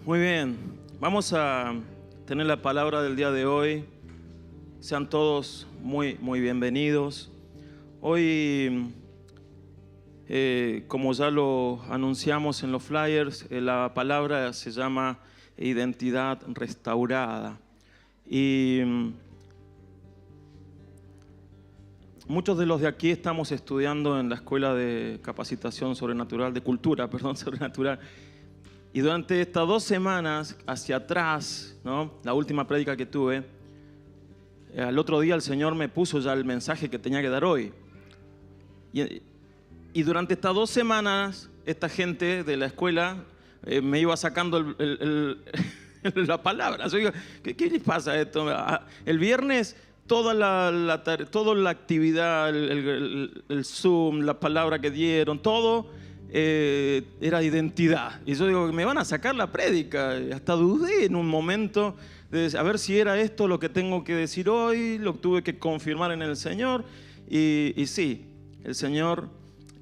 Muy bien, vamos a tener la palabra del día de hoy. Sean todos muy bienvenidos. Hoy, como ya lo anunciamos en los flyers, la palabra se llama identidad restaurada. Y muchos de los de aquí estamos estudiando en la Escuela de Capacitación Sobrenatural, de Cultura, Sobrenatural. Y durante estas 2 semanas hacia atrás, ¿no?, la última prédica que tuve, al otro día el Señor me puso ya el mensaje que tenía que dar hoy. Y durante estas 2 semanas, esta gente de la escuela me iba sacando la palabra. Yo digo, ¿qué les pasa a esto? El viernes toda la actividad, el Zoom, la palabra que dieron, todo era identidad. Y yo digo, me van a sacar la prédica. Hasta dudé en un momento de a ver si era esto lo que tengo que decir hoy. Lo tuve que confirmar en el Señor. Y sí, el Señor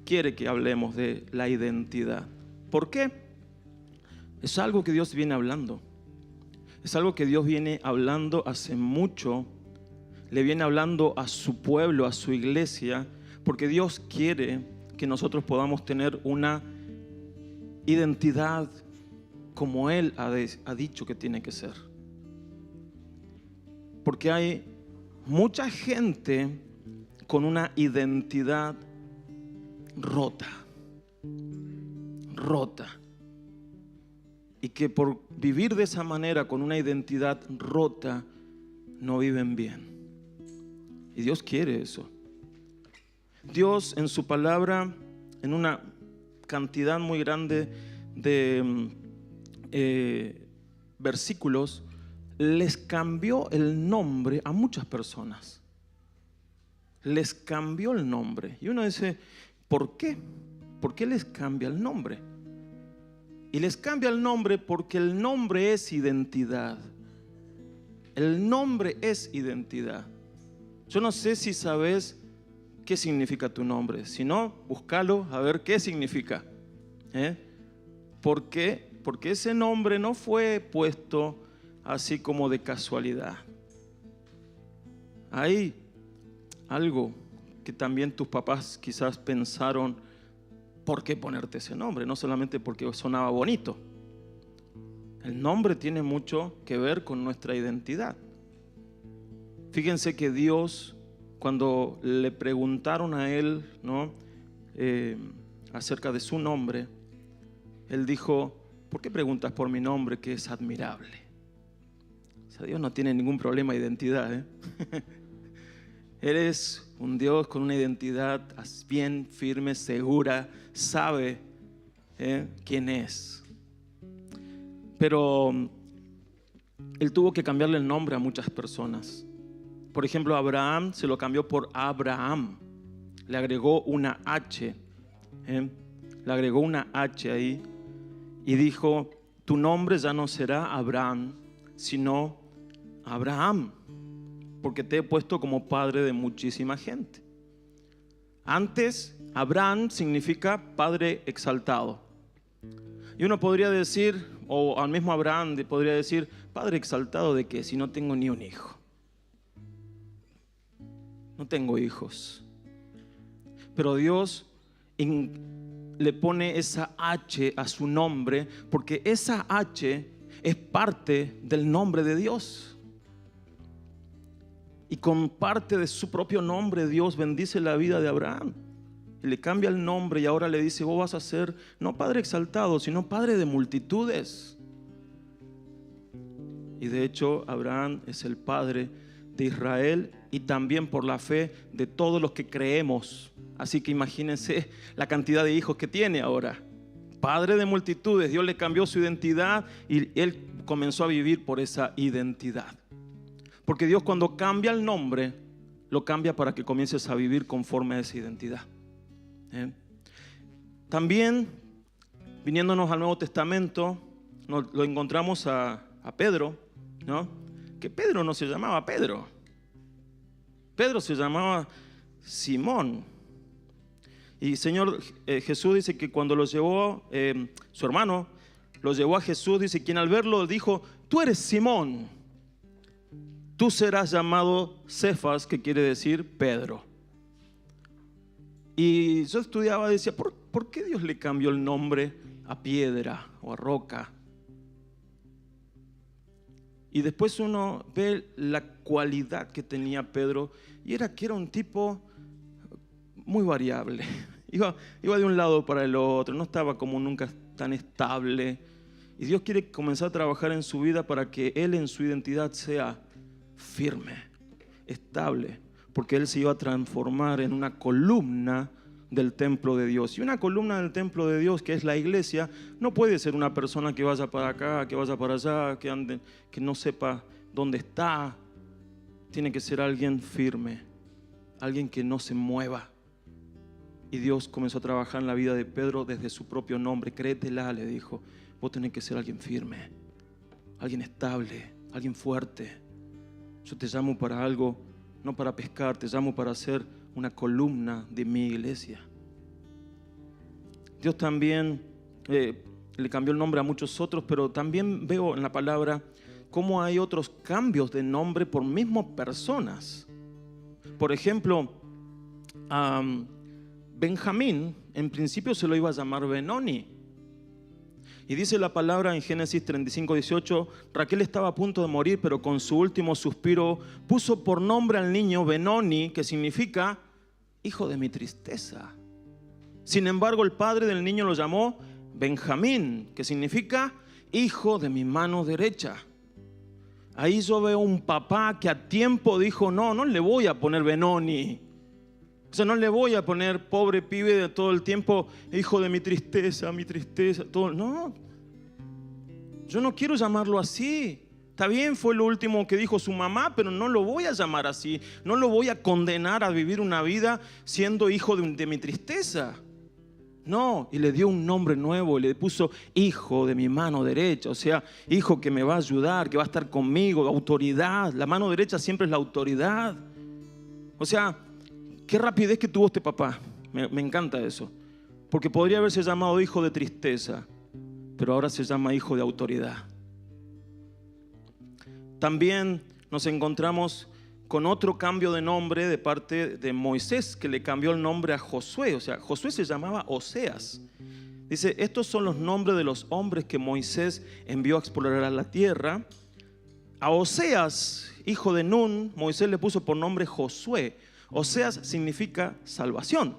quiere que hablemos de la identidad. ¿Por qué? Es algo que Dios viene hablando. Es algo que Dios viene hablando hace mucho. Le viene hablando a su pueblo, a su iglesia, porque Dios quiere que nosotros podamos tener una identidad como Él ha dicho que tiene que ser. Porque hay mucha gente con una identidad rota. Y que por vivir de esa manera, con una identidad rota, no viven bien. Y Dios quiere eso. Dios en su palabra, en una cantidad muy grande de versículos, les cambió el nombre a muchas personas. Les cambió el nombre. Y uno dice, ¿por qué? ¿Por qué les cambia el nombre? Y les cambia el nombre porque el nombre es identidad. El nombre es identidad. Yo no sé si sabes qué significa tu nombre. Si no, búscalo a ver qué significa. ¿Por qué? Porque ese nombre no fue puesto así como de casualidad. Hay algo que también tus papás quizás pensaron, ¿por qué ponerte ese nombre? No solamente porque sonaba bonito. El nombre tiene mucho que ver con nuestra identidad. Fíjense que Dios, cuando le preguntaron a Él, ¿no?, acerca de su nombre, Él dijo, ¿por qué preguntas por mi nombre que es admirable? O sea, Dios no tiene ningún problema de identidad, Él es un Dios con una identidad bien firme, segura, sabe quién es. Pero Él tuvo que cambiarle el nombre a muchas personas. Por ejemplo, Abraham se lo cambió por Abraham. Le agregó una H. Le agregó una H ahí. Y dijo, tu nombre ya no será Abraham, sino Abraham. Porque te he puesto como padre de muchísima gente. Antes, Abraham significa padre exaltado. Y uno podría decir, o al mismo Abraham podría decir, padre exaltado de qué, si no tengo ni un hijo. No tengo hijos. Pero Dios le pone esa H a su nombre, porque esa H es parte del nombre de Dios. Y con parte de su propio nombre Dios bendice la vida de Abraham. Y le cambia el nombre y ahora le dice, vos vas a ser no padre exaltado, sino padre de multitudes. Y de hecho Abraham es el padre de Israel y también por la fe de todos los que creemos. Así que imagínense la cantidad de hijos que tiene ahora. Padre de multitudes, Dios le cambió su identidad y él comenzó a vivir por esa identidad. Porque Dios, cuando cambia el nombre, lo cambia para que comiences a vivir conforme a esa identidad. También, viniéndonos al Nuevo Testamento, lo encontramos a Pedro, ¿no? Que Pedro no se llamaba Pedro. Pedro se llamaba Simón. Y Señor Jesús dice que cuando lo llevó su hermano, lo llevó a Jesús, dice, quien al verlo dijo, tú eres Simón, tú serás llamado Cefas, que quiere decir Pedro. Y yo estudiaba y decía, ¿por qué Dios le cambió el nombre a piedra o a roca? Y después uno ve la cualidad que tenía Pedro, y era que era un tipo muy variable. Iba de un lado para el otro, no estaba como nunca tan estable. Y Dios quiere comenzar a trabajar en su vida para que él en su identidad sea firme, estable, porque él se iba a transformar en una columna del templo de Dios. Y una columna del templo de Dios, que es la iglesia, no puede ser una persona que vaya para acá, que vaya para allá, que ande, que no sepa dónde está. Tiene que ser alguien firme, alguien que no se mueva. Y Dios comenzó a trabajar en la vida de Pedro desde su propio nombre. Créetela, le dijo. Vos tenés que ser alguien firme, alguien estable, alguien fuerte. Yo te llamo para algo, no para pescar, te llamo para ser una columna de mi iglesia. Dios también le cambió el nombre a muchos otros, pero también veo en la palabra cómo hay otros cambios de nombre por mismas personas. Por ejemplo, Benjamín en principio se lo iba a llamar Benoni. Y dice la palabra en Génesis 35:18, Raquel estaba a punto de morir, pero con su último suspiro puso por nombre al niño Benoni, que significa hijo de mi tristeza. Sin embargo, el padre del niño lo llamó Benjamín, que significa hijo de mi mano derecha. Ahí yo veo un papá que a tiempo dijo, no le voy a poner Benoni. O sea, no le voy a poner pobre pibe de todo el tiempo, hijo de mi tristeza, todo. No, yo no quiero llamarlo así. Está bien, fue lo último que dijo su mamá, pero no lo voy a llamar así. No lo voy a condenar a vivir una vida siendo hijo de mi tristeza. No, y le dio un nombre nuevo, y le puso hijo de mi mano derecha. O sea, hijo que me va a ayudar, que va a estar conmigo, autoridad. La mano derecha siempre es la autoridad. O sea, qué rapidez que tuvo este papá. Me encanta eso. Porque podría haberse llamado hijo de tristeza, pero ahora se llama hijo de autoridad. También nos encontramos con otro cambio de nombre de parte de Moisés, que le cambió el nombre a Josué. O sea, Josué se llamaba Oseas. Dice, estos son los nombres de los hombres que Moisés envió a explorar la tierra. A Oseas, hijo de Nun, Moisés le puso por nombre Josué. Oseas significa salvación,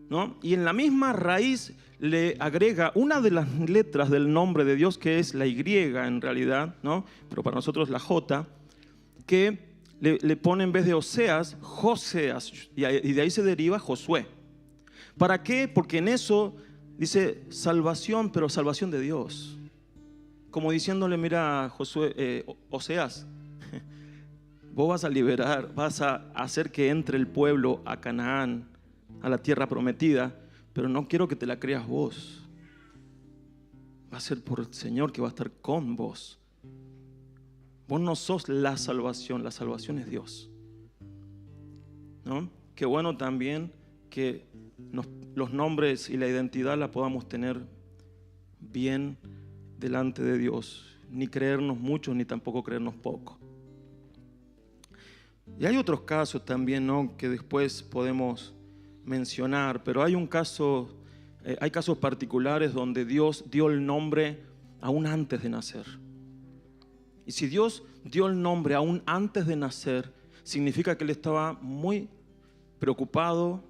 ¿no? Y en la misma raíz le agrega una de las letras del nombre de Dios, que es la Y en realidad, ¿no? Pero para nosotros la J, que le pone en vez de Oseas, Joseas, y de ahí se deriva Josué. ¿Para qué? Porque en eso dice salvación, pero salvación de Dios. Como diciéndole, mira, Josué, Oseas, vos vas a liberar, vas a hacer que entre el pueblo a Canaán, a la tierra prometida, pero no quiero que te la creas vos. Va a ser por el Señor que va a estar con vos. Vos no sos la salvación es Dios, ¿no? Qué bueno también que los nombres y la identidad la podamos tener bien delante de Dios. Ni creernos mucho, ni tampoco creernos poco. Y hay otros casos también, ¿no?, que después podemos mencionar, pero hay casos particulares donde Dios dio el nombre aún antes de nacer. Y si Dios dio el nombre aún antes de nacer, significa que Él estaba muy preocupado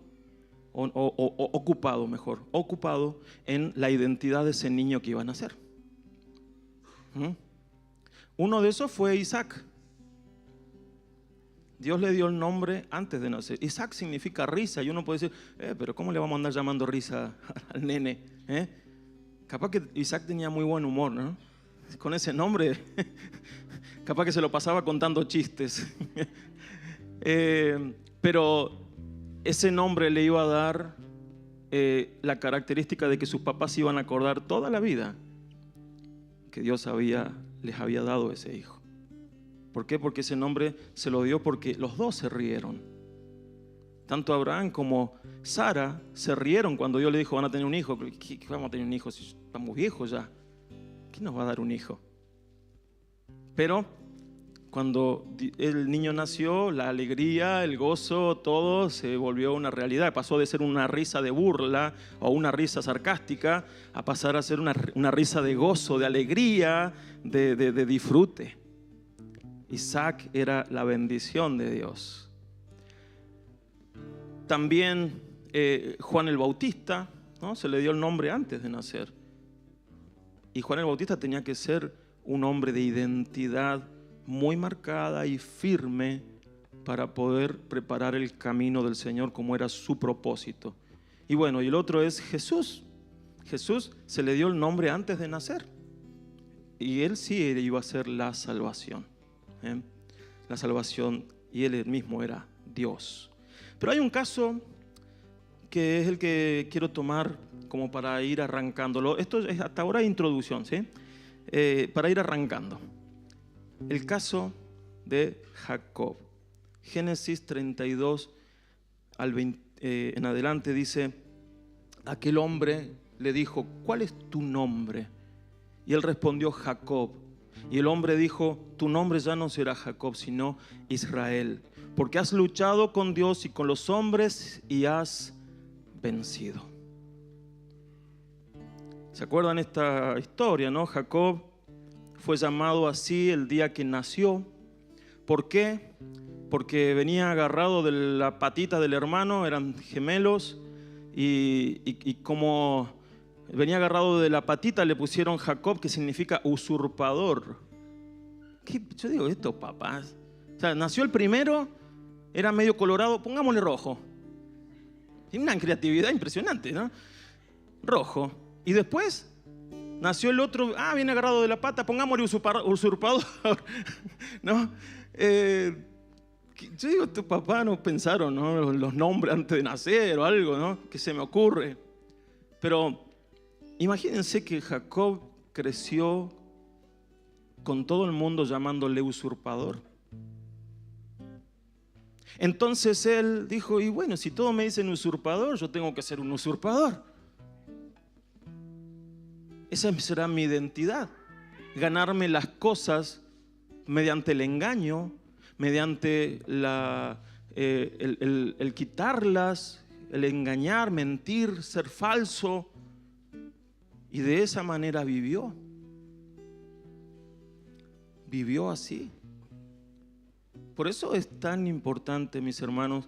ocupado en la identidad de ese niño que iba a nacer. Uno de esos fue Isaac. Dios le dio el nombre antes de nacer. Isaac significa risa. Y uno puede decir, pero ¿cómo le vamos a andar llamando risa al nene? Capaz que Isaac tenía muy buen humor, ¿no? Con ese nombre, capaz que se lo pasaba contando chistes. Pero ese nombre le iba a dar la característica de que sus papás iban a acordar toda la vida que Dios les había dado ese hijo. ¿Por qué? Porque ese nombre se lo dio porque los dos se rieron. Tanto Abraham como Sara se rieron cuando Dios le dijo, van a tener un hijo. ¿Qué vamos a tener un hijo si estamos viejos ya? ¿quién nos va a dar un hijo? Pero cuando el niño nació, la alegría, el gozo, todo se volvió una realidad. Pasó de ser una risa de burla o una risa sarcástica a pasar a ser una risa de gozo, de alegría, de disfrute. Isaac era la bendición de Dios. También Juan el Bautista, ¿no? Se le dio el nombre antes de nacer. Y Juan el Bautista tenía que ser un hombre de identidad muy marcada y firme para poder preparar el camino del Señor como era su propósito. Y bueno, y el otro es Jesús. Jesús se le dio el nombre antes de nacer. Y él sí iba a ser la salvación. La salvación, y él mismo era Dios. Pero hay un caso que es el que quiero tomar como para ir arrancándolo. Esto es hasta ahora introducción, ¿sí? Para ir arrancando. El caso de Jacob. Génesis 32 al 20, en adelante dice: aquel hombre le dijo, ¿cuál es tu nombre? Y él respondió, Jacob. Y el hombre dijo, tu nombre ya no será Jacob, sino Israel, porque has luchado con Dios y con los hombres y has vencido. ¿Se acuerdan esta historia, no? Jacob fue llamado así el día que nació. ¿Por qué? Porque agarrado de la patita del hermano, eran gemelos, y como venía agarrado de la patita le pusieron Jacob, que significa usurpador. ¿Qué? Yo digo, estos papás, o sea, nació el primero, era medio colorado, pongámosle rojo. Tiene una creatividad impresionante, ¿no? Rojo. Y después nació el otro, viene agarrado de la pata, pongámosle usurpador, ¿no? Yo digo, tu papá no pensaron, ¿no? Los nombres antes de nacer o algo, ¿no? Que se me ocurre. Pero imagínense que Jacob creció con todo el mundo llamándole usurpador. Entonces él dijo, y bueno, si todos me dicen usurpador, yo tengo que ser un usurpador. Esa será mi identidad, ganarme las cosas mediante el engaño, mediante el quitarlas, el engañar, mentir, ser falso. Y de esa manera vivió así. Por eso es tan importante, mis hermanos,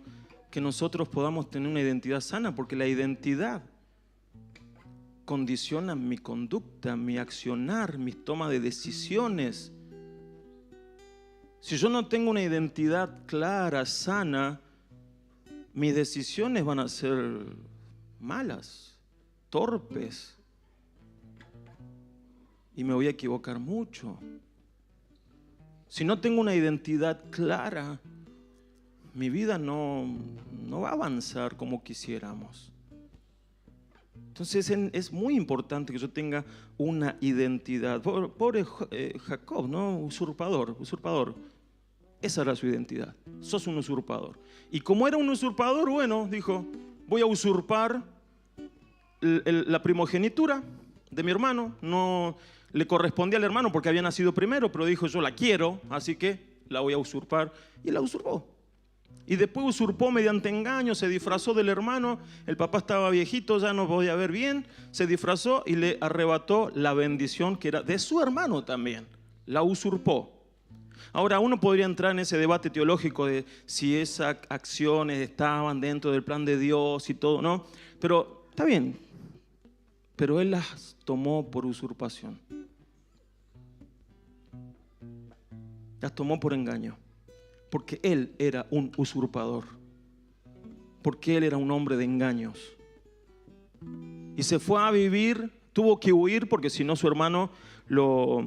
que nosotros podamos tener una identidad sana, porque la identidad condiciona mi conducta, mi accionar, mis tomas de decisiones. Si yo no tengo una identidad clara, sana, mis decisiones van a ser malas, torpes, y me voy a equivocar mucho. Si no tengo una identidad clara, mi vida no va a avanzar como quisiéramos. Entonces es muy importante que yo tenga una identidad. Pobre Jacob, ¿no? Usurpador. Esa era su identidad. Sos un usurpador. Y como era un usurpador, bueno, dijo, voy a usurpar la primogenitura de mi hermano. No le correspondía al hermano porque había nacido primero, pero dijo, yo la quiero, así que la voy a usurpar. Y la usurpó. Y después usurpó mediante engaño, se disfrazó del hermano. El papá estaba viejito, ya no podía ver bien. Se disfrazó y le arrebató la bendición que era de su hermano también. La usurpó. Ahora, uno podría entrar en ese debate teológico de si esas acciones estaban dentro del plan de Dios y todo, ¿no? Pero está bien. Pero él las tomó por usurpación. Las tomó por engaño. Porque él era un usurpador. Porque él era un hombre de engaños. Y se fue a vivir, tuvo que huir porque si no su hermano lo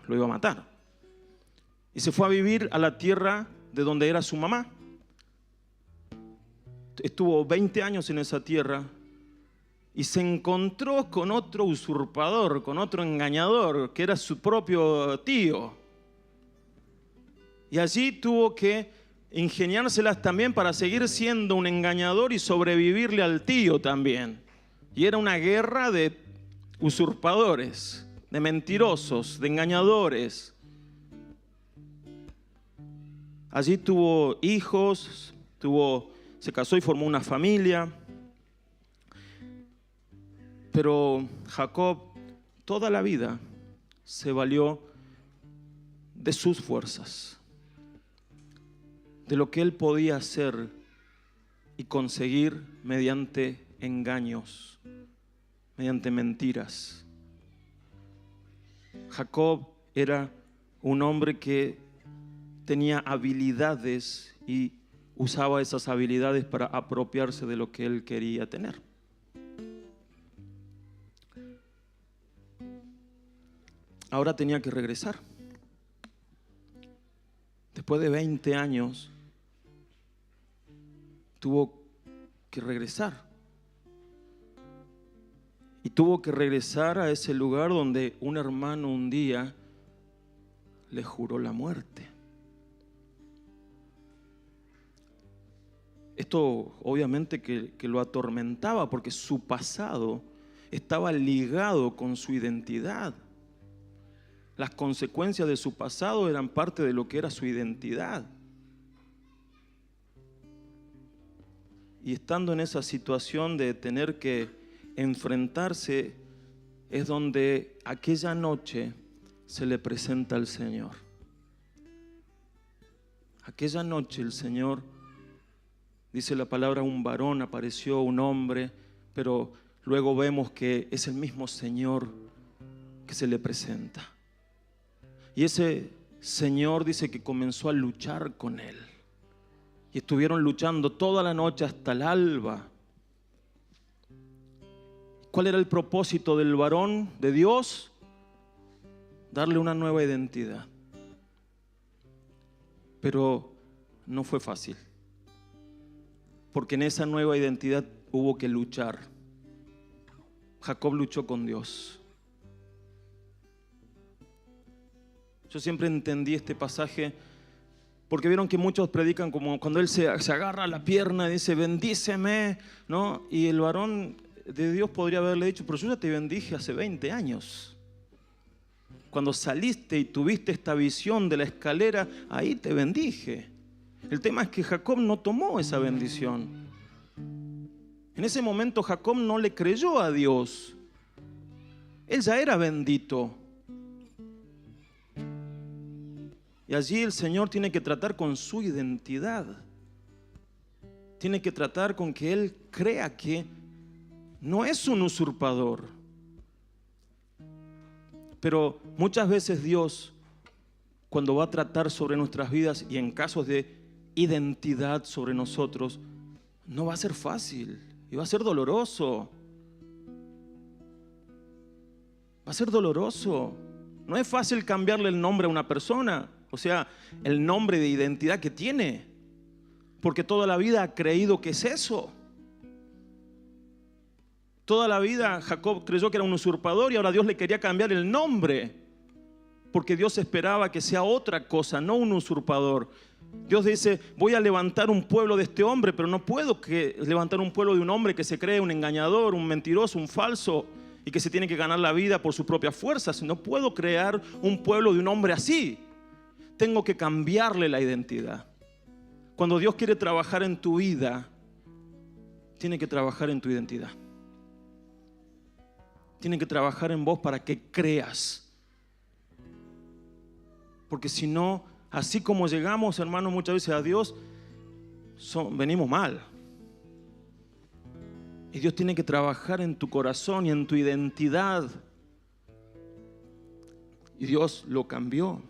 iba a matar. Y se fue a vivir a la tierra de donde era su mamá. Estuvo 20 años en esa tierra y se encontró con otro usurpador, con otro engañador, que era su propio tío. Y allí tuvo que ingeniárselas también para seguir siendo un engañador y sobrevivirle al tío también. Y era una guerra de usurpadores. de mentirosos, de engañadores. Allí tuvo hijos, se casó y formó una familia. Pero Jacob toda la vida se valió de sus fuerzas, de lo que él podía hacer y conseguir mediante engaños, mediante mentiras. Jacob era un hombre que tenía habilidades y usaba esas habilidades para apropiarse de lo que él quería tener. Ahora tenía que regresar. Después de 20 años, tuvo que regresar. Y tuvo que regresar a ese lugar donde un hermano un día le juró la muerte. Esto obviamente que lo atormentaba porque su pasado estaba ligado con su identidad. Las consecuencias de su pasado eran parte de lo que era su identidad. Y estando en esa situación de tener que enfrentarse, es donde aquella noche se le presenta al Señor. Aquella noche el Señor, dice la palabra, un varón, apareció un hombre, pero luego vemos que es el mismo Señor que se le presenta. Y ese Señor dice que comenzó a luchar con él. Y estuvieron luchando toda la noche hasta el alba. ¿Cuál era el propósito del varón de Dios? Darle una nueva identidad. Pero no fue fácil. Porque en esa nueva identidad hubo que luchar. Jacob luchó con Dios. Yo siempre entendí este pasaje porque vieron que muchos predican como cuando él se agarra a la pierna y dice bendíceme, ¿no? Y el varón de Dios podría haberle dicho, pero yo ya te bendije hace 20 años. Cuando saliste y tuviste esta visión de la escalera, ahí te bendije. El tema es que Jacob no tomó esa bendición. En ese momento Jacob no le creyó a Dios. Él ya era bendito. Y allí el Señor tiene que tratar con su identidad. Tiene que tratar con que Él crea que no es un usurpador. Pero muchas veces Dios, cuando va a tratar sobre nuestras vidas y en casos de identidad sobre nosotros, no va a ser fácil y va a ser doloroso. Va a ser doloroso. No es fácil cambiarle el nombre a una persona. O sea, el nombre de identidad que tiene, porque toda la vida ha creído que es eso. Toda la vida Jacob creyó que era un usurpador y ahora Dios le quería cambiar el nombre, porque Dios esperaba que sea otra cosa, no un usurpador. Dios dice, voy a levantar un pueblo de este hombre, pero no puedo levantar un pueblo de un hombre que se cree un engañador, un mentiroso, un falso y que se tiene que ganar la vida por sus propias fuerzas. No puedo crear un pueblo de un hombre así. Tengo que cambiarle la identidad. Cuando Dios quiere trabajar en tu vida, tiene que trabajar en tu identidad. Tiene que trabajar en vos para que creas. Porque si no, así como llegamos, hermanos, muchas veces a Dios, venimos mal. Y Dios tiene que trabajar en tu corazón y en tu identidad. Y Dios lo cambió.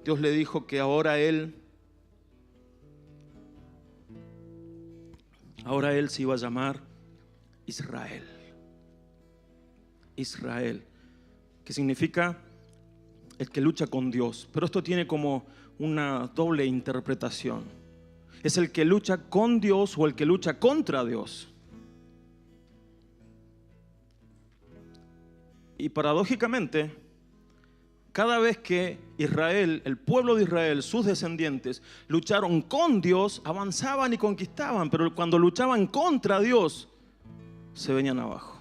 Dios le dijo que ahora él se iba a llamar Israel. Israel, que significa el que lucha con Dios. Pero esto tiene como una doble interpretación. Es el que lucha con Dios o el que lucha contra Dios. Y paradójicamente, cada vez que Israel, el pueblo de Israel, sus descendientes, lucharon con Dios, avanzaban y conquistaban. Pero cuando luchaban contra Dios, se venían abajo.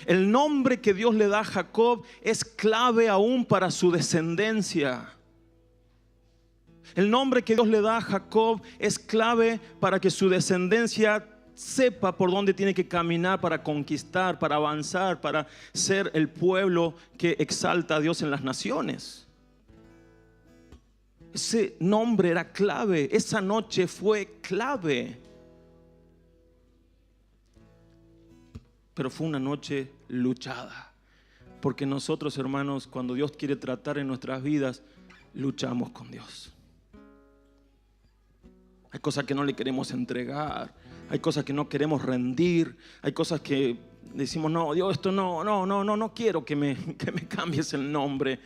El nombre que Dios le da a Jacob es clave aún para su descendencia. El nombre que Dios le da a Jacob es clave para que su descendencia sepa por dónde tiene que caminar para conquistar, para avanzar, para ser el pueblo que exalta a Dios en las naciones. Ese nombre era clave, esa noche fue clave. Pero fue una noche luchada. Porque nosotros, hermanos, cuando Dios quiere tratar en nuestras vidas, luchamos con Dios. Hay cosas que no le queremos entregar, hay cosas que no queremos rendir, hay cosas que decimos, no, Dios, esto no quiero que me cambies el nombre.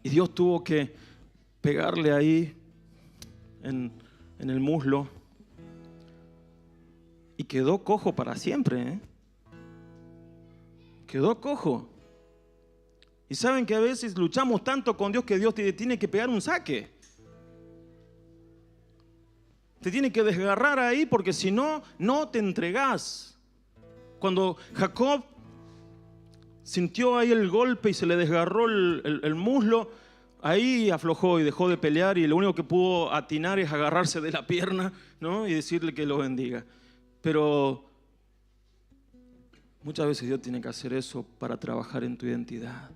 Y Dios tuvo que pegarle ahí en el muslo y quedó cojo para siempre, ¿eh? Quedó cojo. Y saben que a veces luchamos tanto con Dios que Dios te tiene que pegar un saque. Te tiene que desgarrar ahí porque si no, no te entregás. Cuando Jacob sintió ahí el golpe y se le desgarró el muslo, ahí aflojó y dejó de pelear y lo único que pudo atinar es agarrarse de la pierna, ¿no? Y decirle que lo bendiga. Pero muchas veces Dios tiene que hacer eso para trabajar en tu identidad.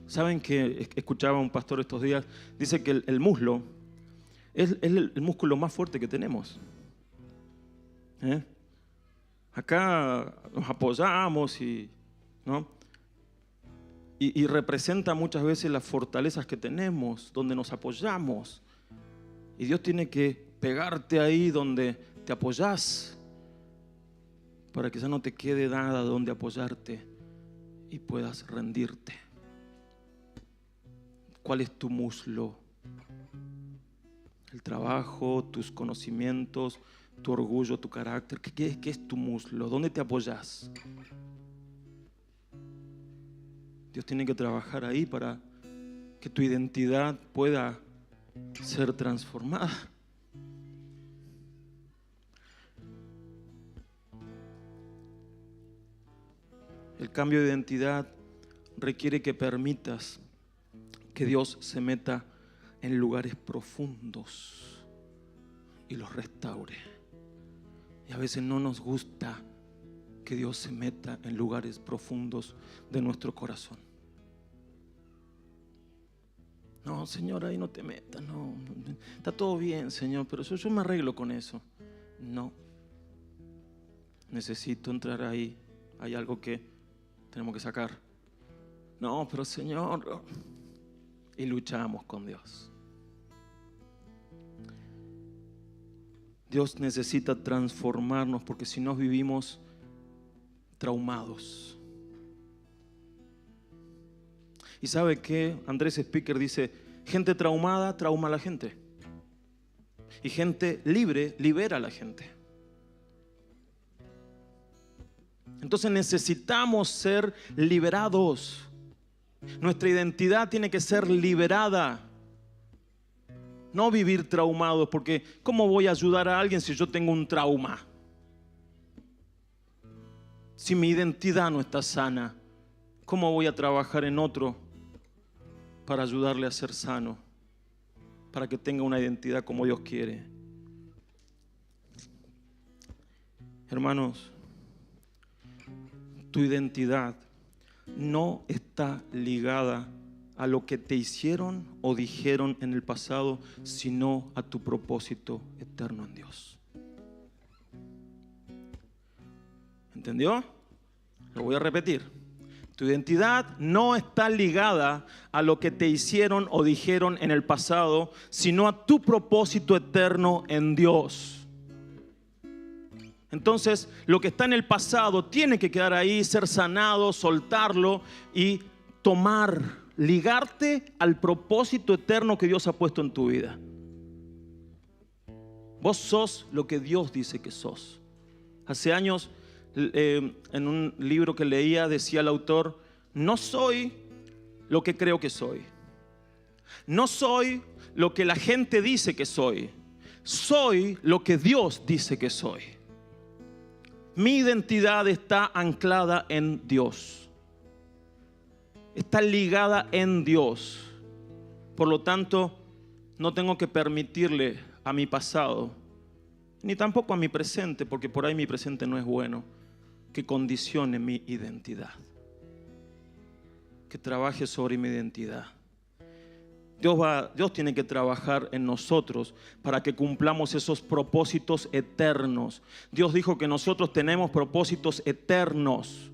¿Saben que escuchaba a un pastor estos días? Dice que el muslo es el músculo más fuerte que tenemos. Acá nos apoyamos ¿no? y representa muchas veces las fortalezas que tenemos, donde nos apoyamos. Y Dios tiene que pegarte ahí donde te apoyás, para que ya no te quede nada donde apoyarte y puedas rendirte. ¿Cuál es tu muslo? El trabajo, tus conocimientos, tu orgullo, tu carácter. ¿Qué es tu muslo? ¿Dónde te apoyas? Dios tiene que trabajar ahí para que tu identidad pueda ser transformada. El cambio de identidad requiere que permitas que Dios se meta en lugares profundos y los restaure. Y a veces no nos gusta que Dios se meta en lugares profundos de nuestro corazón. No, Señor, ahí no te metas, no. Está todo bien, Señor, pero yo me arreglo con eso. No. Necesito entrar ahí. Hay algo que tenemos que sacar. No, pero Señor. Y luchamos con Dios. Dios necesita transformarnos porque si no vivimos traumados. ¿Y sabe qué? Andrés Speaker dice, gente traumada trauma a la gente. Y gente libre libera a la gente. Entonces necesitamos ser liberados. Nuestra identidad tiene que ser liberada. No vivir traumados, porque ¿cómo voy a ayudar a alguien si yo tengo un trauma? Si mi identidad no está sana, ¿cómo voy a trabajar en otro para ayudarle a ser sano? Para que tenga una identidad como Dios quiere. Hermanos, tu identidad no está ligada a lo que te hicieron o dijeron en el pasado, sino a tu propósito eterno en Dios. ¿Entendió? Lo voy a repetir. Tu identidad no está ligada a lo que te hicieron o dijeron en el pasado, sino a tu propósito eterno en Dios. Entonces, lo que está en el pasado tiene que quedar ahí, ser sanado, soltarlo y ligarte al propósito eterno que Dios ha puesto en tu vida. Vos sos lo que Dios dice que sos. Hace años, en un libro que leía, decía el autor, no soy lo que creo que soy. No soy lo que la gente dice que soy. Soy lo que Dios dice que soy. Mi identidad está anclada en Dios. Está ligada en Dios. Por lo tanto, no tengo que permitirle a mi pasado, ni tampoco a mi presente, porque por ahí mi presente no es bueno, que condicione mi identidad, que trabaje sobre mi identidad. Dios tiene que trabajar en nosotros para que cumplamos esos propósitos eternos. Dios dijo que nosotros tenemos propósitos eternos.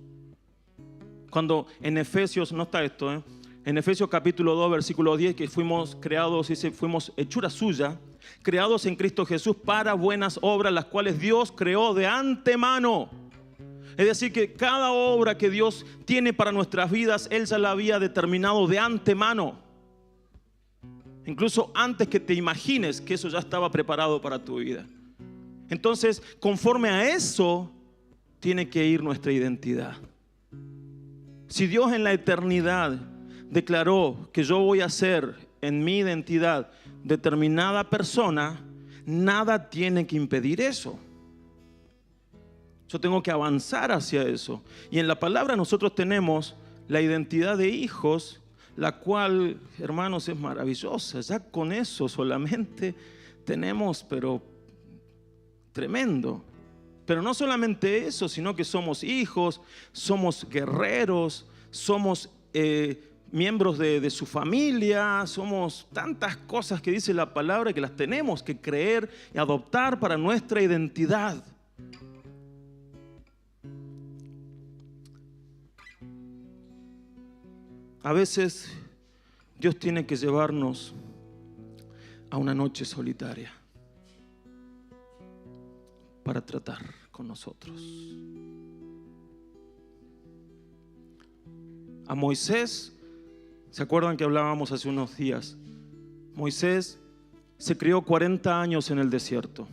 Cuando en Efesios, no está esto, en Efesios capítulo 2, versículo 10, que fuimos creados, dice, fuimos hechura suya, creados en Cristo Jesús para buenas obras, las cuales Dios creó de antemano. Es decir, que cada obra que Dios tiene para nuestras vidas, Él ya la había determinado de antemano. Incluso antes que te imagines que eso ya estaba preparado para tu vida. Entonces, conforme a eso, tiene que ir nuestra identidad. Si Dios en la eternidad declaró que yo voy a ser en mi identidad determinada persona, nada tiene que impedir eso. Yo tengo que avanzar hacia eso. Y en la palabra nosotros tenemos la identidad de hijos, la cual, hermanos, es maravillosa. Ya con eso solamente tenemos, pero tremendo. Pero no solamente eso, sino que somos hijos, somos guerreros, somos miembros de su familia, somos tantas cosas que dice la palabra que las tenemos que creer y adoptar para nuestra identidad. A veces Dios tiene que llevarnos a una noche solitaria para tratar con nosotros. A Moisés, ¿se acuerdan que hablábamos hace unos días? Moisés se crió 40 años en el desierto.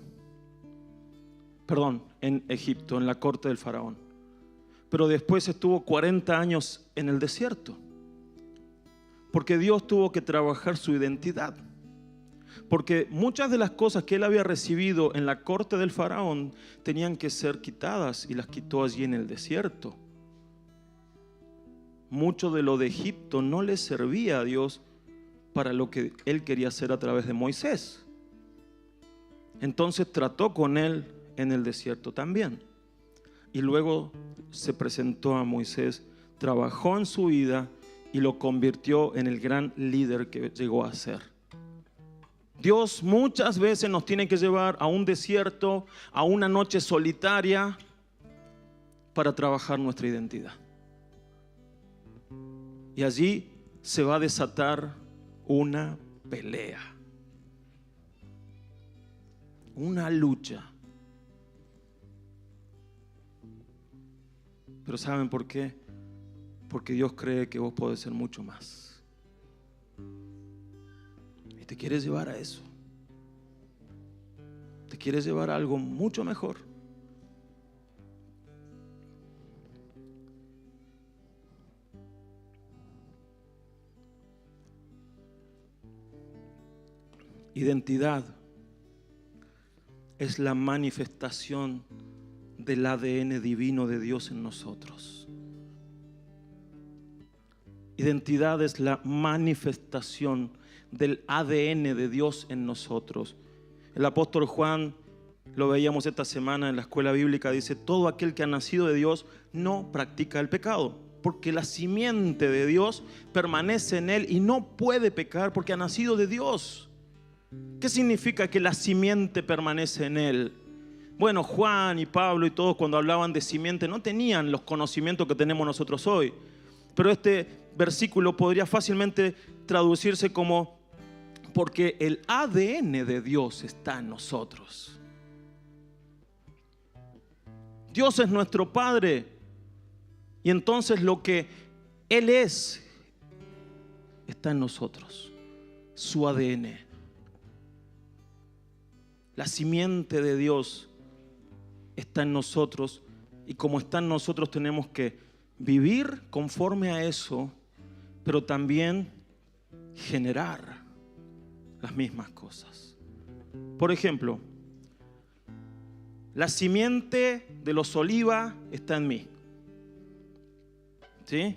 En Egipto, en la corte del faraón. Pero después estuvo 40 años en el desierto. Porque Dios tuvo que trabajar su identidad. Porque muchas de las cosas que él había recibido en la corte del faraón tenían que ser quitadas, y las quitó allí en el desierto. Mucho de lo de Egipto no le servía a Dios para lo que él quería hacer a través de Moisés. Entonces trató con él en el desierto también. Y luego se presentó a Moisés, trabajó en su vida y lo convirtió en el gran líder que llegó a ser. Dios muchas veces nos tiene que llevar a un desierto, a una noche solitaria, para trabajar nuestra identidad. Y allí se va a desatar una pelea, una lucha. Pero ¿saben por qué? Porque Dios cree que vos podés ser mucho más. Y te quieres llevar a eso. Te quieres llevar a algo mucho mejor. Identidad es la manifestación del ADN divino de Dios en nosotros. Identidad es la manifestación del ADN de Dios en nosotros. El apóstol Juan, lo veíamos esta semana en la escuela bíblica, dice: todo aquel que ha nacido de Dios no practica el pecado, porque la simiente de Dios permanece en él y no puede pecar porque ha nacido de Dios. ¿Qué significa que la simiente permanece en él? Bueno, Juan y Pablo y todos, cuando hablaban de simiente, no tenían los conocimientos que tenemos nosotros hoy. Pero este versículo podría fácilmente traducirse como: porque el ADN de Dios está en nosotros. Dios es nuestro Padre, y entonces lo que Él es está en nosotros, su ADN. La simiente de Dios está en nosotros, y como está en nosotros tenemos que vivir conforme a eso, pero también generar las mismas cosas. Por ejemplo, La simiente de los olivas está en mí. ¿Sí?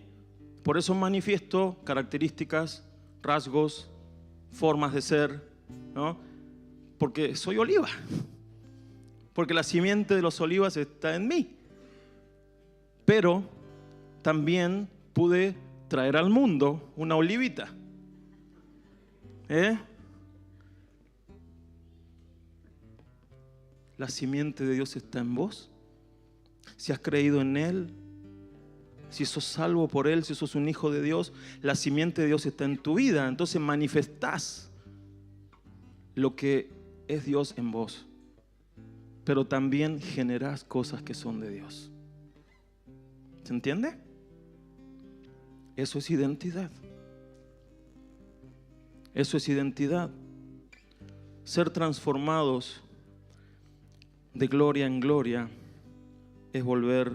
Por eso manifiesto características, rasgos, formas de ser, ¿no? Porque soy oliva. Porque la simiente de los olivas está en mí. Pero también pude traer al mundo una olivita. La simiente de Dios está en vos. Si has creído en Él, si sos salvo por Él, si sos un hijo de Dios, la simiente de Dios está en tu vida. Entonces manifestás lo que es Dios en vos, pero también generás cosas que son de Dios. ¿Se entiende? Eso es identidad. Eso es identidad. Ser transformados de gloria en gloria es volver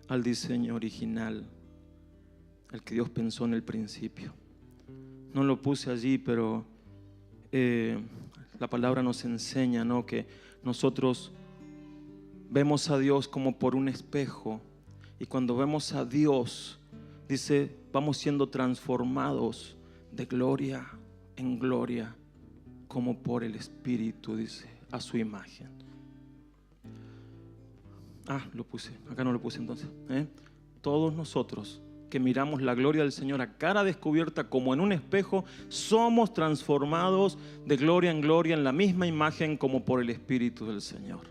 al diseño original, al que Dios pensó en el principio. No lo puse allí, pero la palabra nos enseña, ¿no?, que nosotros vemos a Dios como por un espejo, y cuando vemos a Dios, dice, vamos siendo transformados de gloria en gloria, como por el Espíritu, dice, a su imagen. Lo puse, acá no lo puse entonces. Todos nosotros que miramos la gloria del Señor a cara descubierta como en un espejo, somos transformados de gloria en gloria en la misma imagen como por el Espíritu del Señor.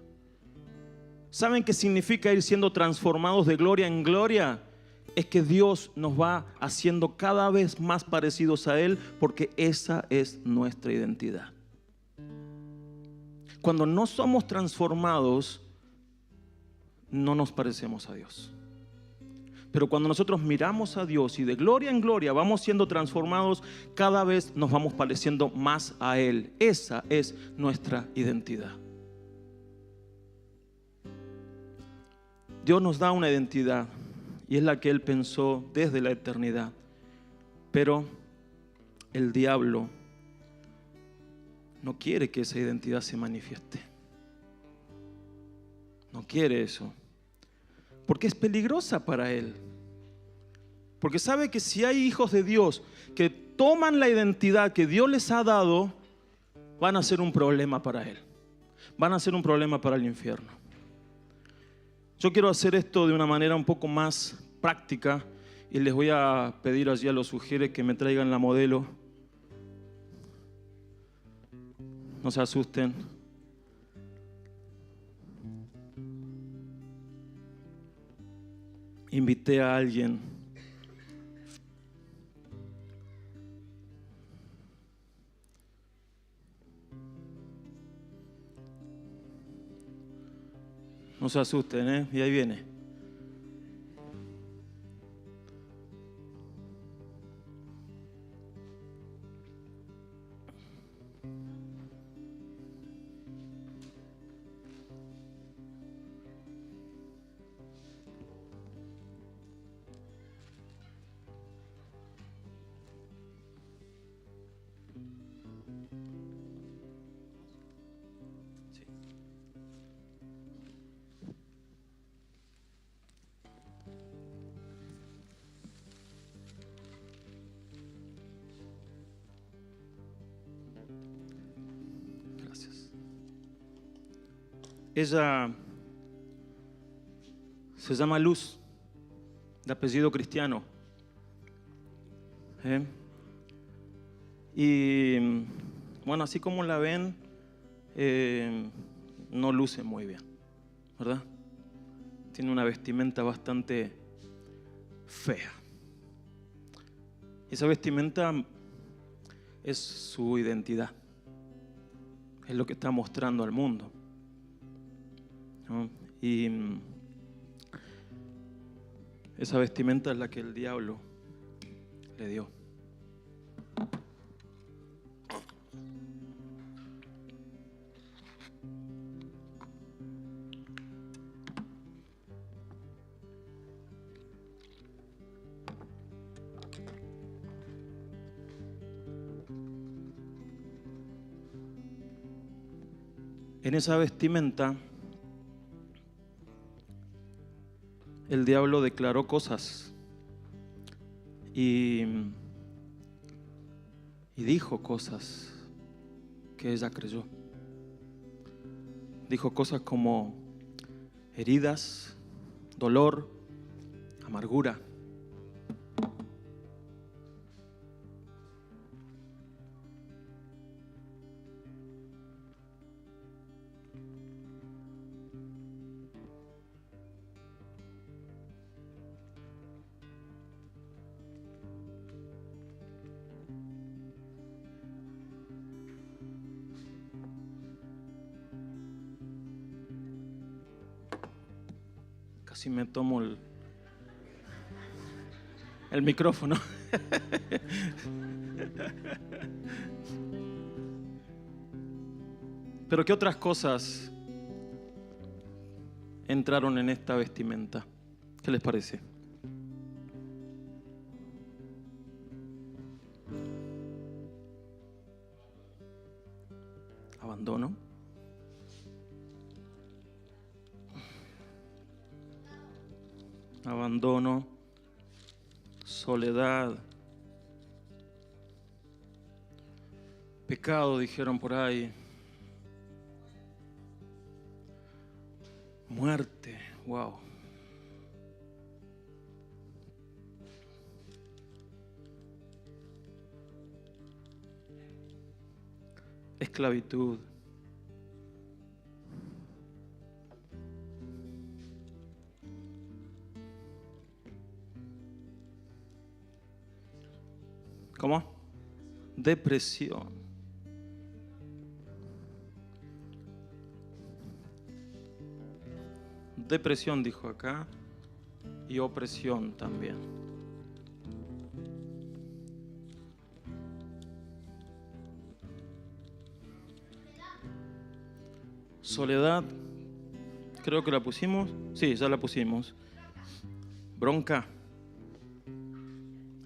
¿Saben qué significa ir siendo transformados de gloria en gloria? Es que Dios nos va haciendo cada vez más parecidos a Él, porque esa es nuestra identidad. Cuando no somos transformados, no nos parecemos a Dios. Pero cuando nosotros miramos a Dios y de gloria en gloria vamos siendo transformados, cada vez nos vamos pareciendo más a Él. Esa es nuestra identidad. Dios nos da una identidad y es la que Él pensó desde la eternidad. Pero el diablo no quiere que esa identidad se manifieste. No quiere eso. Porque es peligrosa para él. Porque sabe que si hay hijos de Dios que toman la identidad que Dios les ha dado, van a ser un problema para él. Van a ser un problema para el infierno. Yo quiero hacer esto de una manera un poco más práctica y les voy a pedir allí a los sugieres que me traigan la modelo. No se asusten. Invité a alguien. No se asusten, y ahí viene. Ella se llama Luz, de apellido cristiano. Y bueno, así como la ven, no luce muy bien, ¿verdad? Tiene una vestimenta bastante fea. Esa vestimenta es su identidad. Es lo que está mostrando al mundo, ¿no? Y esa vestimenta es la que el diablo le dio. En esa vestimenta el diablo declaró cosas y dijo cosas que ella creyó. Dijo cosas como heridas, dolor, amargura. Casi me tomo el micrófono. Pero ¿qué otras cosas entraron en esta vestimenta? ¿Qué les parece? Abandono. Abandono, soledad, pecado, dijeron por ahí, muerte, wow. Esclavitud. ¿Cómo? Depresión. Depresión dijo acá y opresión también. Soledad, creo que la pusimos. Sí, ya la pusimos. Bronca.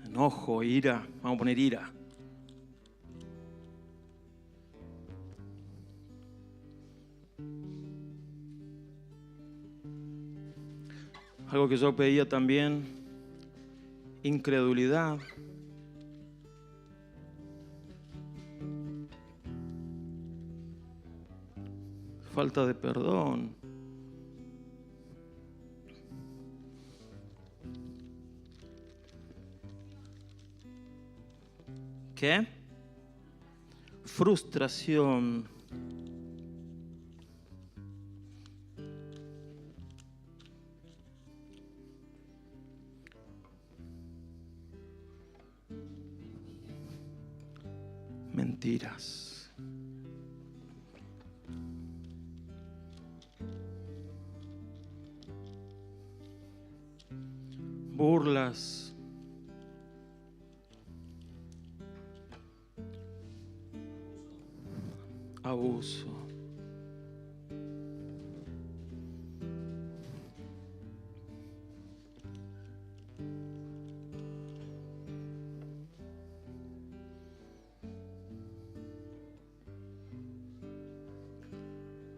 Enojo, ira, vamos a poner ira. Algo que yo pedía también, incredulidad. Falta de perdón. ¿Qué? Frustración. Mentiras. Burlas. Abuso.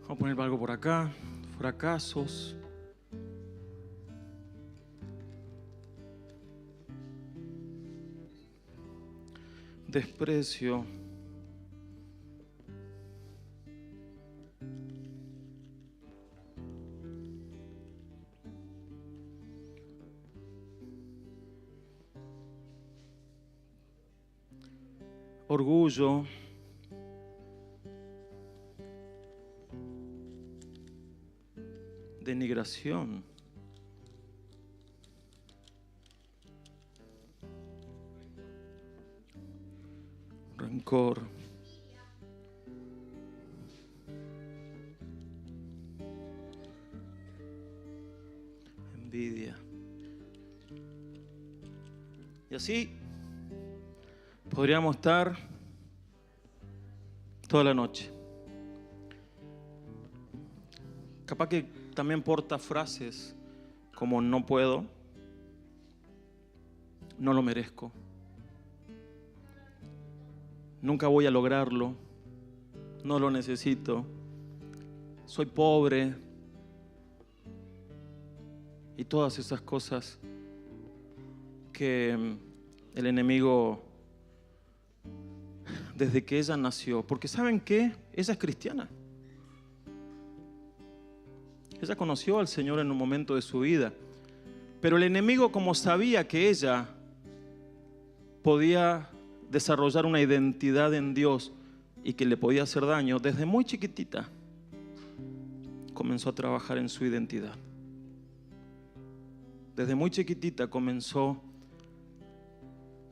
Vamos a poner algo por acá. Fracasos. Desprecio. Orgullo. Denigración. Rencor. Envidia. Y así podríamos estar toda la noche. Capaz que también porta frases como no puedo, no lo merezco, nunca voy a lograrlo, no lo necesito, soy pobre. y todas esas cosas que el enemigo, desde que ella nació, porque ¿saben qué? Ella es cristiana. Ella conoció al Señor en un momento de su vida, pero el enemigo, como sabía que ella podía desarrollar una identidad en Dios y que le podía hacer daño, desde muy chiquitita comenzó a trabajar en su identidad. Desde muy chiquitita comenzó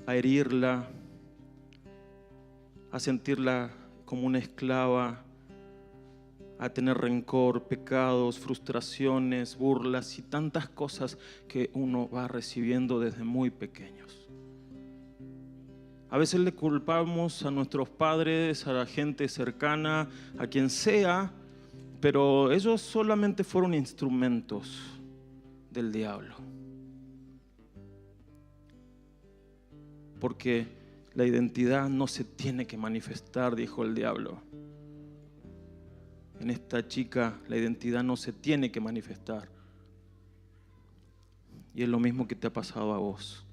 a herirla, a sentirla como una esclava, a tener rencor, pecados, frustraciones, burlas y tantas cosas que uno va recibiendo desde muy pequeños. A veces le culpamos a nuestros padres, a la gente cercana, a quien sea, pero ellos solamente fueron instrumentos del diablo. Porque la identidad no se tiene que manifestar, dijo el diablo. En esta chica la identidad no se tiene que manifestar. Y es lo mismo que te ha pasado a vos.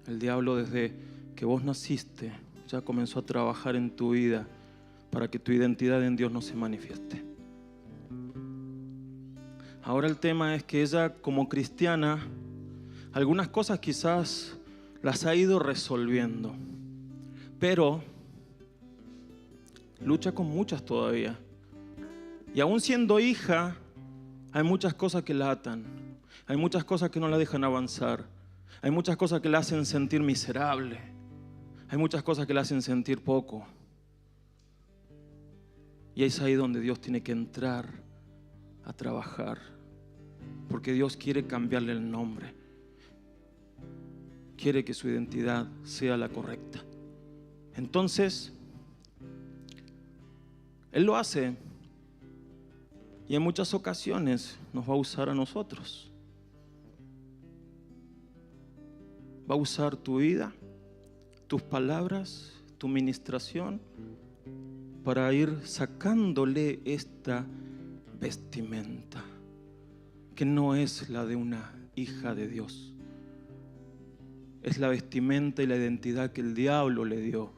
El diablo, desde que vos naciste, ya comenzó a trabajar en tu vida para que tu identidad en Dios no se manifieste. Ahora el tema es que ella, como cristiana, algunas cosas quizás las ha ido resolviendo, pero lucha con muchas todavía. Y aún siendo hija, hay muchas cosas que la atan. Hay muchas cosas que no la dejan avanzar. Hay muchas cosas que la hacen sentir miserable. Hay muchas cosas que la hacen sentir poco. Y es ahí donde Dios tiene que entrar a trabajar. Porque Dios quiere cambiarle el nombre. Quiere que su identidad sea la correcta. Entonces, Él lo hace. Y en muchas ocasiones nos va a usar a nosotros. Va a usar tu vida, tus palabras, tu ministración, para ir sacándole esta vestimenta, que no es la de una hija de Dios. Es la vestimenta y la identidad que el diablo le dio,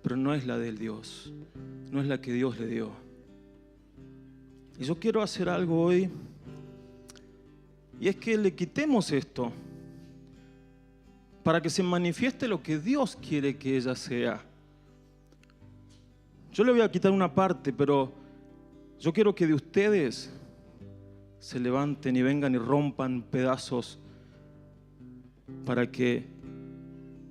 pero no es la del Dios, no es la que Dios le dio. Y yo quiero hacer algo hoy, y es que le quitemos esto, para que se manifieste lo que Dios quiere que ella sea. Yo le voy a quitar una parte, pero yo quiero que de ustedes se levanten y vengan y rompan pedazos para que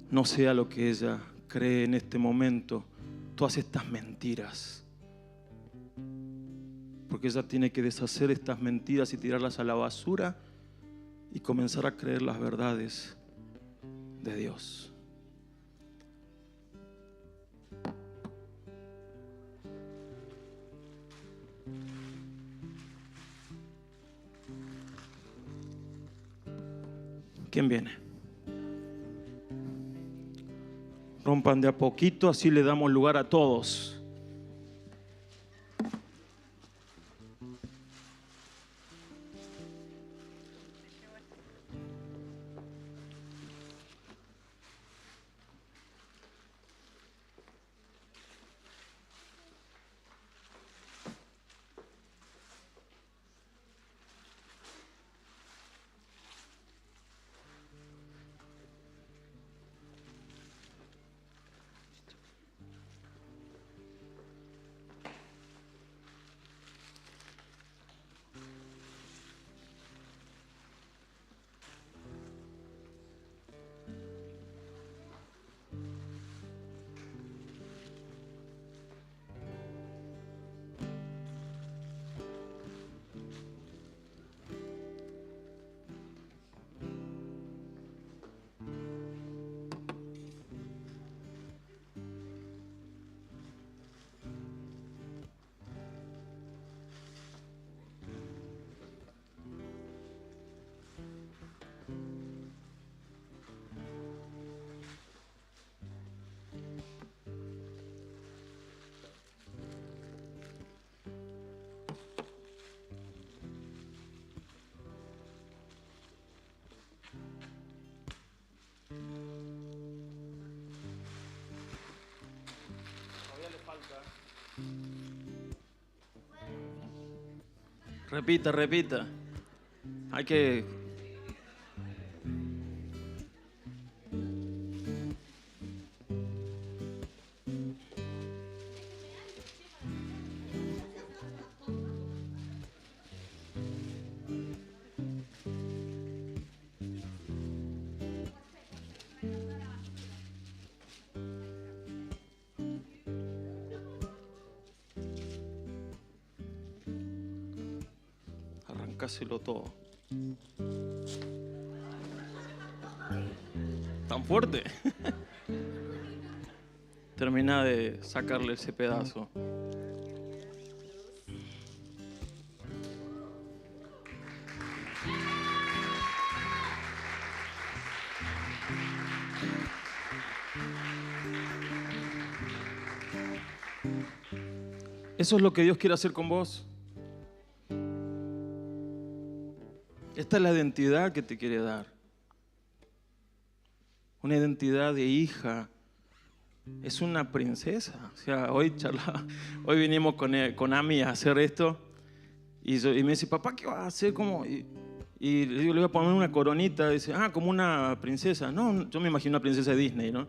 no sea lo que ella cree en este momento, todas estas mentiras. Porque ella tiene que deshacer estas mentiras y tirarlas a la basura y comenzar a creer las verdades de Dios. ¿Quién viene? Rompan de a poquito, así le damos lugar a todos. Repita, repita. Hay que... Arrancáselo todo. ¿Tan fuerte? Termina de sacarle ese pedazo. Eso es lo que Dios quiere hacer con vos. Esta es la identidad que te quiere dar. Una identidad de hija. Es una princesa. O sea, hoy vinimos con Ami a hacer esto. Y me dice, papá, ¿qué vas a hacer? ¿Cómo? Y le digo, le voy a poner una coronita. Y dice, como una princesa. No, yo me imagino una princesa de Disney, ¿no?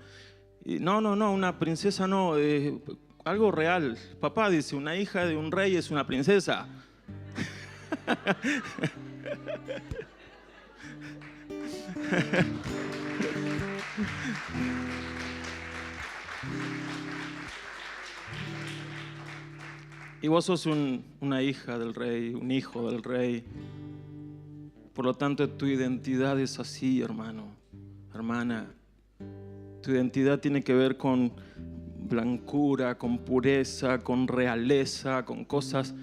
Y, no, una princesa no. Algo real. Papá, dice, una hija de un rey es una princesa. Y vos sos una hija del rey, un hijo del rey. Por lo tanto, tu identidad es así, hermano, hermana. Tu identidad tiene que ver con blancura, con pureza, con realeza, con cosas.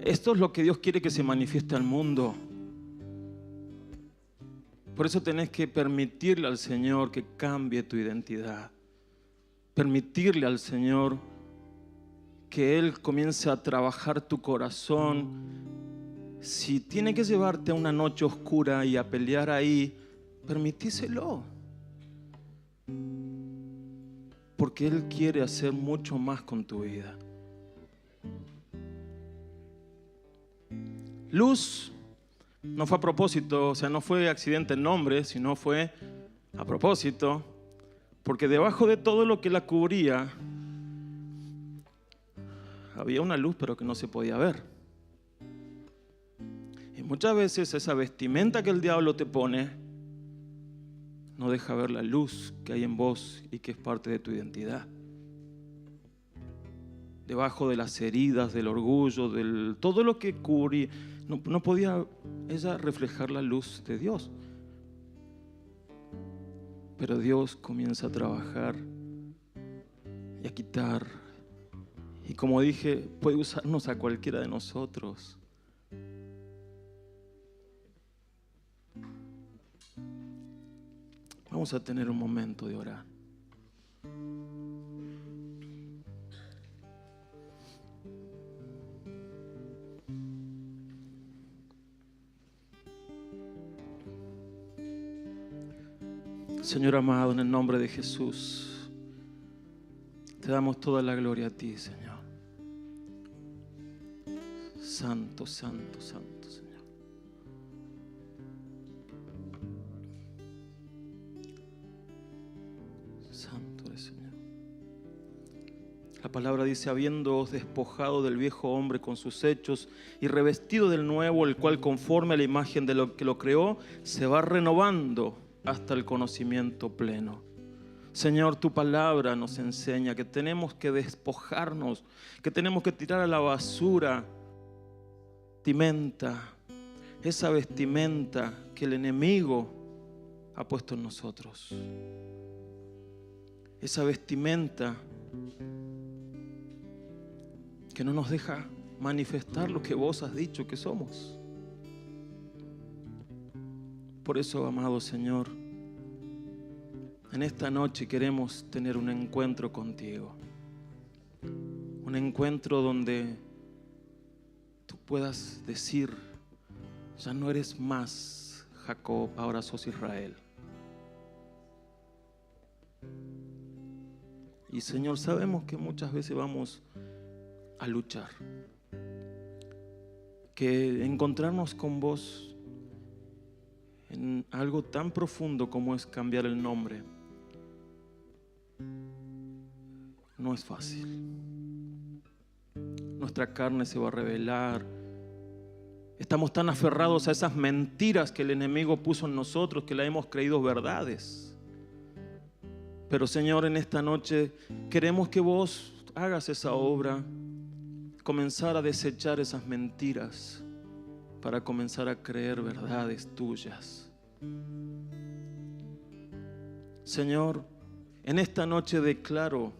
Esto es lo que Dios quiere que se manifieste al mundo. Por eso tenés que permitirle al Señor que cambie tu identidad. Permitirle al Señor que Él comience a trabajar tu corazón. Si tiene que llevarte a una noche oscura y a pelear ahí, permitíselo. Porque Él quiere hacer mucho más con tu vida. Luz no fue a propósito, o sea, no fue accidente el nombre, sino fue a propósito, porque debajo de todo lo que la cubría había una luz, pero que no se podía ver. Y muchas veces esa vestimenta que el diablo te pone no deja ver la luz que hay en vos y que es parte de tu identidad. Debajo de las heridas, del orgullo, todo lo que cubría, no podía ella reflejar la luz de Dios. Pero Dios comienza a trabajar y a quitar. Y como dije, puede usarnos a cualquiera de nosotros. Vamos a tener un momento de orar. Señor amado, en el nombre de Jesús, te damos toda la gloria a ti, Señor. Santo, santo, santo, Señor. Santo eres, Señor. La palabra dice, habiéndoos despojado del viejo hombre con sus hechos y revestido del nuevo, el cual conforme a la imagen de lo que lo creó, se va renovando hasta el conocimiento pleno. Señor, tu palabra nos enseña que tenemos que despojarnos, que tenemos que tirar a la basura esa vestimenta que el enemigo ha puesto en nosotros. Esa vestimenta que no nos deja manifestar lo que vos has dicho que somos. Por eso, amado Señor, en esta noche queremos tener un encuentro contigo. Un encuentro donde tú puedas decir, ya no eres más Jacob, ahora sos Israel. Y Señor, sabemos que muchas veces vamos a luchar. Que encontrarnos con vos en algo tan profundo como es cambiar el nombre no es fácil. Nuestra carne se va a rebelar. Estamos tan aferrados a esas mentiras que el enemigo puso en nosotros que la hemos creído verdades. Pero Señor, en esta noche queremos que vos hagas esa obra, comenzar a desechar esas mentiras para comenzar a creer verdades tuyas. Señor, en esta noche declaro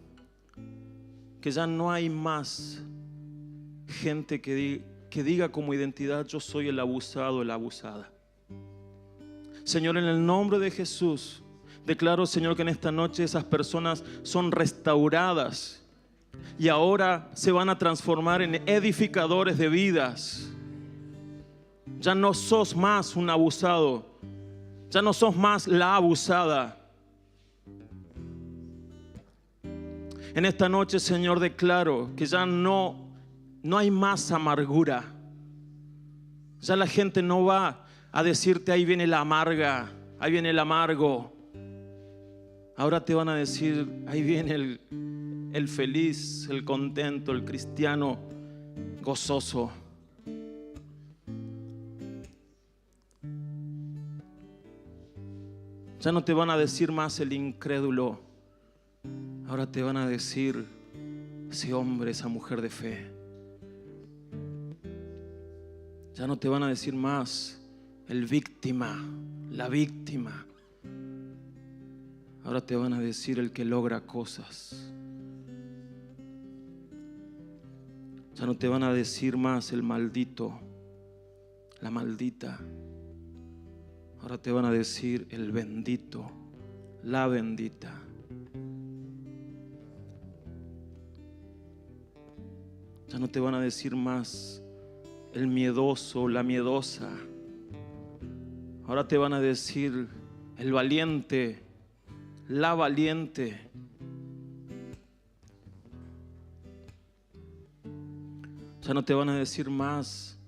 que ya no hay más gente que diga como identidad: yo soy el abusado, la abusada. Señor, en el nombre de Jesús, declaro, Señor, que en esta noche esas personas son restauradas y ahora se van a transformar en edificadores de vidas. Ya no sos más un abusado, ya no sos más la abusada. En esta noche, Señor, declaro que ya no hay más amargura. Ya la gente no va a decirte: ahí viene la amarga, ahí viene el amargo. Ahora te van a decir: ahí viene el feliz, el contento, el cristiano gozoso. Ya no te van a decir más el incrédulo. Ahora te van a decir: ese hombre, esa mujer de fe. Ya no te van a decir más el víctima, la víctima. Ahora te van a decir el que logra cosas. Ya no te van a decir más el maldito, la maldita. Ahora te van a decir el bendito, la bendita. Ya no te van a decir más el miedoso, la miedosa. Ahora te van a decir el valiente, la valiente. Ya no te van a decir más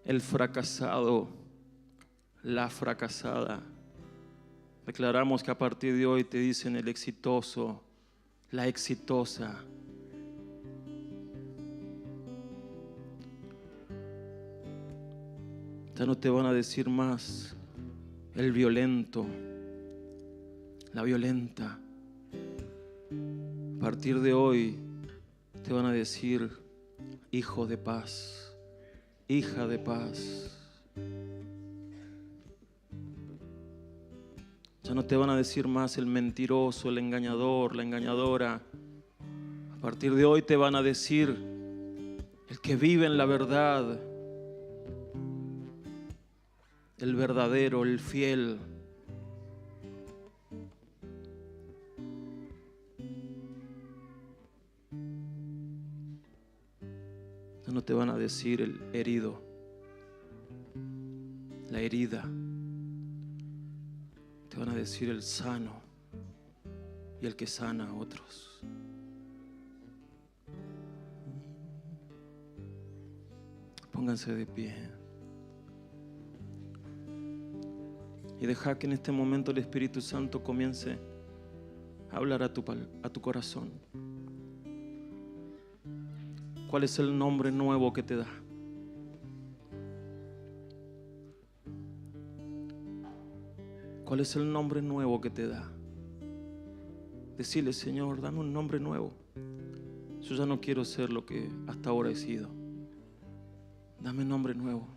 el fracasado, la fracasada. Declaramos que a partir de hoy te dicen el exitoso, la exitosa. Ya no te van a decir más el violento, la violenta. A partir de hoy te van a decir hijo de paz, hija de paz. Ya no te van a decir más el mentiroso, el engañador, la engañadora. A partir de hoy te van a decir el que vive en la verdad, el verdadero, el fiel. Ya no te van a decir el herido, la herida. Te van a decir el sano y el que sana a otros. Pónganse de pie y deja que en este momento el Espíritu Santo comience a hablar a tu corazón. ¿Cuál es el nombre nuevo que te da? ¿Cuál es el nombre nuevo que te da? Decirle: Señor, dame un nombre nuevo. Yo ya no quiero ser lo que hasta ahora he sido. Dame un nombre nuevo.